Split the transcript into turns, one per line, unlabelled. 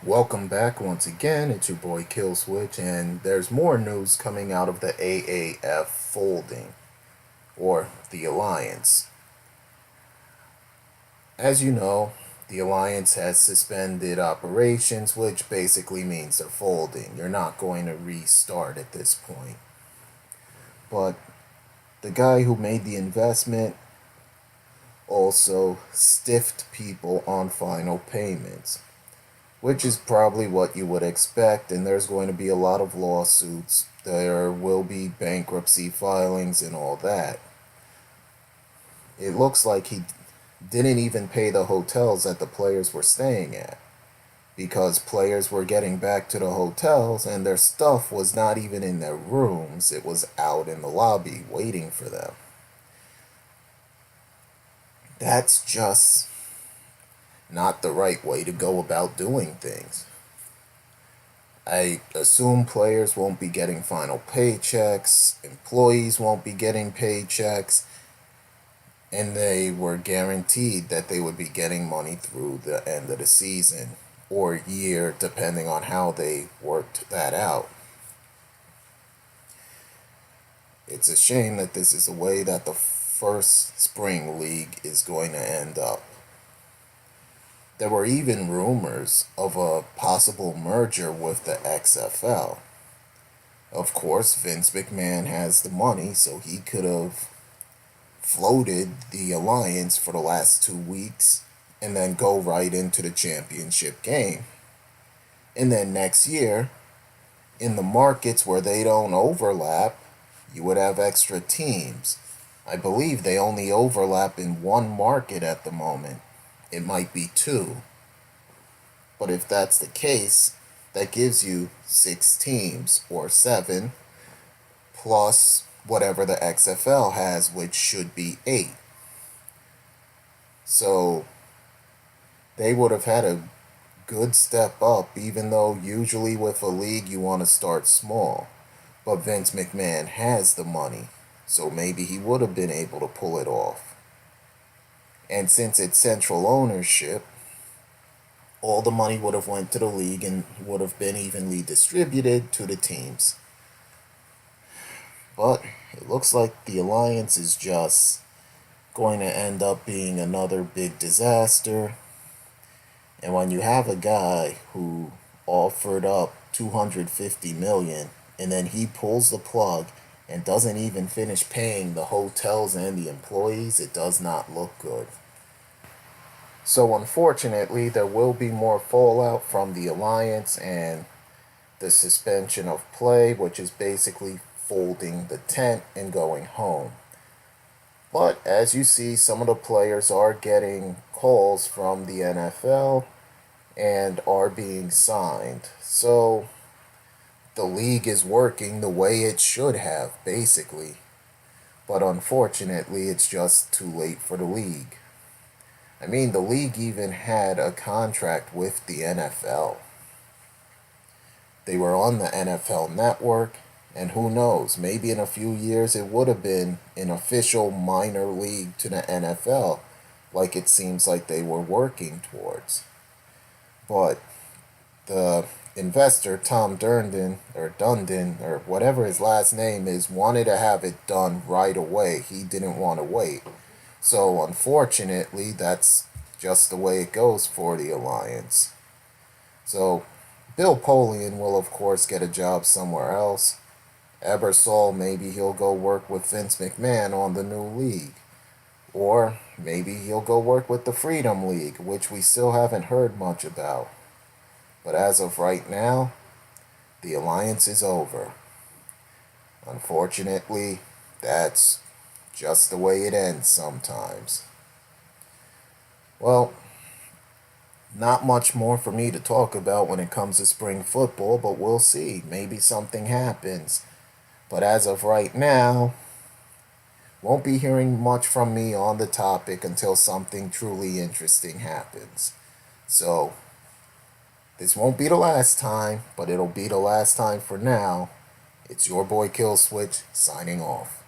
Welcome back once again. It's your boy Kill Switch, and there's more news coming out of the AAF folding, or the Alliance. As you know, the Alliance has suspended operations, which basically means they're folding. You're not going to restart at this point. But the guy who made the investment also stiffed people on final payments, which is probably what you would expect, and there's going to be a lot of lawsuits. There will be bankruptcy filings and all that. It looks like he didn't even pay the hotels that the players were staying at, because players were getting back to the hotels and their stuff was not even in their rooms. It was out in the lobby waiting for them. That's just not the right way to go about doing things. I assume players won't be getting final paychecks, employees won't be getting paychecks, and they were guaranteed that they would be getting money through the end of the season or year, depending on how they worked that out. It's a shame that this is the way that the first spring league is going to end up. There were even rumors of a possible merger with the XFL. Of course, Vince McMahon has the money, so he could have floated the alliance for the last 2 weeks and then go right into the championship game. And then next year, in the markets where they don't overlap, you would have extra teams. I believe they only overlap in one market at the moment. It might be two. But if that's the case, that gives you 6 teams, or 7, plus whatever the XFL has, which should be 8. So they would have had a good step up, even though usually with a league you want to start small. But Vince McMahon has the money, so maybe he would have been able to pull it off. And since it's central ownership, all the money would have went to the league and would have been evenly distributed to the teams. But it looks like the Alliance is just going to end up being another big disaster. And when you have a guy who offered up $250 million and then he pulls the plug and doesn't even finish paying the hotels and the employees, it does not look good. So unfortunately, there will be more fallout from the Alliance and the suspension of play, which is basically folding the tent and going home. But as you see, some of the players are getting calls from the NFL and are being signed. So the league is working the way it should have, basically. But unfortunately, it's just too late for the league. I mean, the league even had a contract with the NFL. They were on the NFL network, and who knows, maybe in a few years it would have been an official minor league to the NFL, like it seems like they were working towards. But the investor, Tom Dundon, or whatever his last name is, wanted to have it done right away. He didn't want to wait. So unfortunately, that's just the way it goes for the Alliance. So Bill Polian will of course get a job somewhere else. Ebersol, maybe he'll go work with Vince McMahon on the new league. Or maybe he'll go work with the Freedom League, which we still haven't heard much about. But as of right now, the Alliance is over. Unfortunately, that's just the way it ends sometimes. Well, not much more for me to talk about when it comes to spring football, but we'll see. Maybe something happens. But as of right now, won't be hearing much from me on the topic until something truly interesting happens. So, this won't be the last time, but it'll be the last time for now. It's your boy Kill Switch signing off.